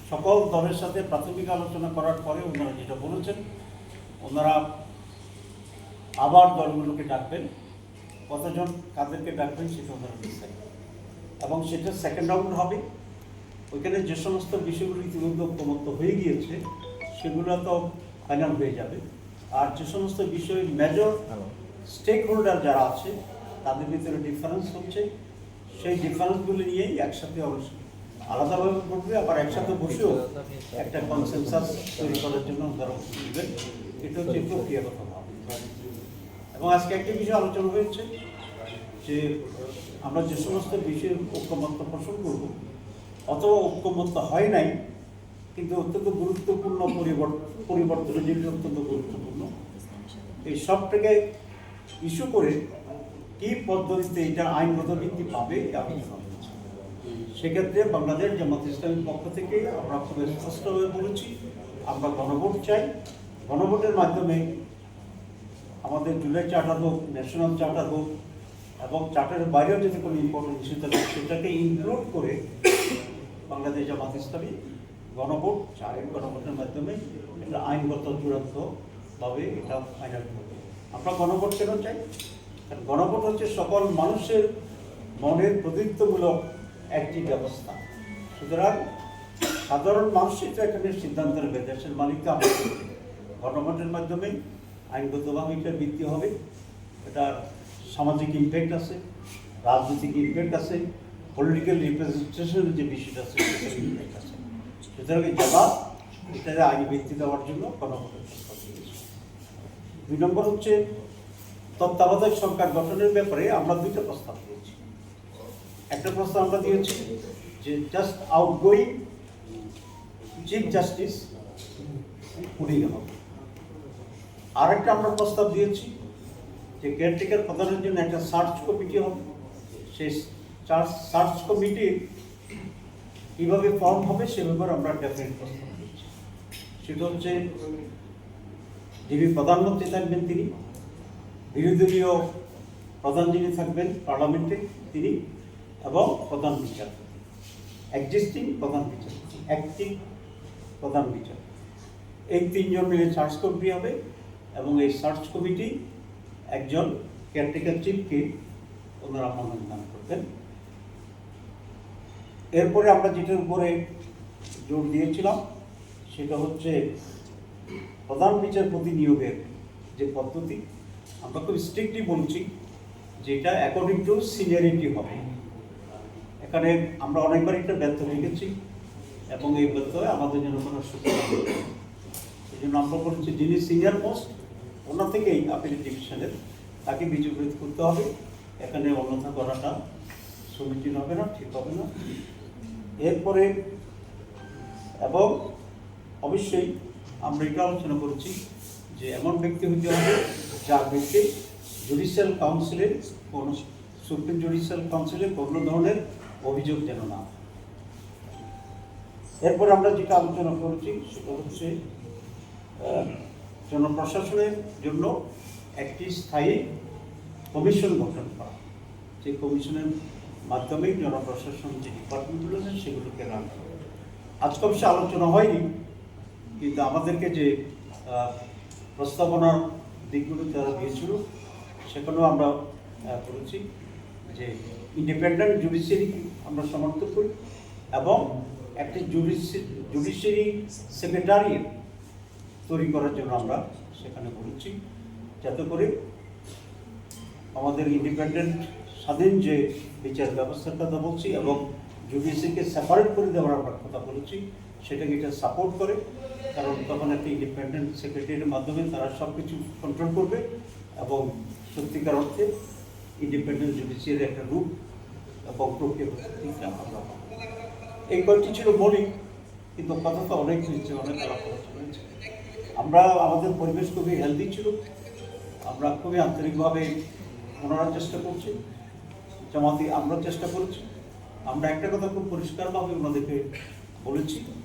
সকল দলের সাথে প্রাথমিক আলোচনা করার পরে ওনারা যেটা বলেছেন, ওনারা আবার দলগুলোকে ডাকবেন, কতজন কাদেরকে ডাকবেন সেটা ওনারা ডিসাইড, এবং সেটা সেকেন্ড রাউন্ড হবে। ওইখানে যে সমস্ত বিষয়গুলো ইতিমধ্যে ঐক্যমত্য হয়ে গিয়েছে সেগুলো তো ফাইনাল হয়ে যাবে। আর যে সমস্ত বিষয় মেজর স্টেক হোল্ডার যারা আছে তাদের ভিতরে ডিফারেন্স হচ্ছে, সেই ডিফারেন্সগুলো নিয়েই একসাথে আলাদাভাবে করবে, আবার একসাথে বসেও একটা কনসেনসাস তৈরি করার জন্য তারা নেবেন। এটা হচ্ছে প্রক্রিয়াগত ভাব। এবং আজকে একটা বিষয় আলোচনা হয়েছে যে আমরা যে সমস্ত বিষয়ে ঐক্যমত্য পোষণ করব, অথবা ঐক্যমত্য হয় নাই কিন্তু অত্যন্ত গুরুত্বপূর্ণ পরিবর্তনের যেগুলো অত্যন্ত গুরুত্বপূর্ণ, এই সবটাকে ইস্যু করে কি পদ্ধতিতে এটা আইনগত ভিত্তি পাবে সেক্ষেত্রে বাংলাদেশ জামাত ইসলামীর পক্ষ থেকে আমরা খুব স্পষ্টভাবে বলেছি আমরা গণভোট চাই। গণভোটের মাধ্যমে আমাদের জুলাই চার্টার হোক, ন্যাশনাল চার্টার হোক, এবং চার্টারের বাইরেও যদি কোনো ইম্পর্টেন্ট ইস্যু থাকে সেটাকে ইনক্লুড করে বাংলাদেশ জামাত ইসলামী গণভোট চাই। গণভোটের মাধ্যমে এটা আইনগত চূড়ান্তভাবে এটা ফাইনাল করবে। আমরা গণভোট কেন চাই? কারণ গণভোট হচ্ছে সকল মানুষের মনের প্রতিনিধিত্বমূলক একটি ব্যবস্থা। সুতরাং সাধারণ মানুষই তো এখানে সিদ্ধান্তের দেশের মালিককে আমরা গণভোটের মাধ্যমে আইনগতভাবে এটার ভিত্তি হবে। এটার সামাজিক ইমপ্যাক্ট আছে, রাজনৈতিক ইমপ্যাক্ট আছে, পলিটিক্যাল রিপ্রেজেন্টেশনের যে বিষয়টা আছে সেটার ইমপ্যাক্ট আছে। সুতরাং এই জামাত এটাকে আইনি ভিত্তি দেওয়ার জন্য গণভোটের প্রস্তাব দিয়েছে। 2 নম্বর হচ্ছে তত্ত্বাবধায়ক সরকার গঠনের ব্যাপারে আমরা 2টা প্রস্তাব দিয়েছি। একটা প্রস্তাব আমরা দিয়েছি যে জাস্ট আউটগোয়িং চিফ জাস্টিস উনি হবে। আর একটা আমরা প্রস্তাব দিয়েছি যে কেয়ারটেকার প্রধানের জন্য একটা সার্চ কমিটি হবে। সেই সার্চ কমিটি কীভাবে ফর্ম হবে সে ব্যাপারে আমরা ডেফিনেট প্রস্তাব দিয়েছি। সেটা হচ্ছে যিনি প্রধানমন্ত্রী থাকবেন তিনি, বিরোধী দলীয় প্রধান যিনি থাকবেন পার্লামেন্টে তিনি, এবং প্রধান বিচারপতি, এক্সিস্টিং প্রধান বিচারপতি, অ্যাক্টিং প্রধান বিচারপতি, এই 3 জন মিলে সার্চ কমিটি হবে। এবং এই সার্চ কমিটি একজন কেয়ারটেকার চিফকে ওনারা মনোনয়ন করবেন। এরপরে আমরা যেটার উপরে জোর দিয়েছিলাম সেটা হচ্ছে প্রধান বিচারপতি নিয়োগের যে পদ্ধতি, আমরা খুব স্ট্রিক্টলি বলছি যে এটা অ্যাকর্ডিং টু সিনিয়রিটি হবে। এখানে আমরা অনেকবার একটা ব্যর্থ রেখেছি এবং এই ব্যর্থ আমাদের জন্য কোনো সুবিধা নেই। এই জন্য আমরা বলছি যিনি সিনিয়র মোস্ট ওনার থেকেই আপিল ডিভিশনের তাকে বিজয়ীকৃত করতে হবে। এখানে অন্যথা করাটা সমীচীন হবে না, ঠিক হবে না। এরপরে এবং অবশ্যই আমরা এটা আলোচনা করেছি যে এমন ব্যক্তি হতে হবে যার ব্যক্তি জুডিশিয়াল কাউন্সিলের কোনো সুপ্রিম জুডিশিয়াল কাউন্সিলের কোনো ধরনের অভিযোগ যেন না। এরপরে আমরা যেটা আলোচনা করেছি সেটা হচ্ছে জনপ্রশাসনের জন্য একটি স্থায়ী কমিশন গঠন করা। সেই কমিশনের মাধ্যমেই জনপ্রশাসন যে ডিপার্টমেন্টগুলো আছে সেগুলোকে রান করা। আজকে অবশ্য আলোচনা হয়নি, কিন্তু আমাদেরকে যে প্রস্তাবনার দিকগুলো তারা দিয়েছিল সেখানেও আমরা করেছি যে ইন্ডিপেন্ডেন্ট জুডিশিয়ারি আমরা সমর্থন করি এবং একটি জুডিশিয়ারি সেক্রেটারিয়েট তৈরি করার জন্য আমরা সেখানে বলেছি, যাতে করে আমাদের ইন্ডিপেন্ডেন্ট স্বাধীন যে বিচার ব্যবস্থার কথা বলছি এবং জুডিশিয়ারিকে সেপারেট করে দেওয়ার আমরা কথা বলেছি সেটাকে এটা সাপোর্ট করে। কারণ তখন একটা ইন্ডিপেন্ডেন্ট সেক্রেটারির মাধ্যমে তারা সব কিছু কন্ট্রোল করবে এবং সত্যিকার অর্থে ইন্ডিপেন্ডেন্ট জুডিশিয়ারি একটা রূপ এবং প্রক্রিয়া আমরা এই কয়েকটি ছিল মৌলিক, কিন্তু কথা তো অনেক হয়েছে, অনেক আলোচনা হয়েছে। আমরা আমাদের পরিবেশ খুবই হেলদি ছিল, আমরা খুবই আন্তরিকভাবে মনোরার চেষ্টা করছি, জামাতি আমরা চেষ্টা করেছি। আমরা একটা কথা খুব পরিষ্কারভাবে ওনাদেরকে বলেছি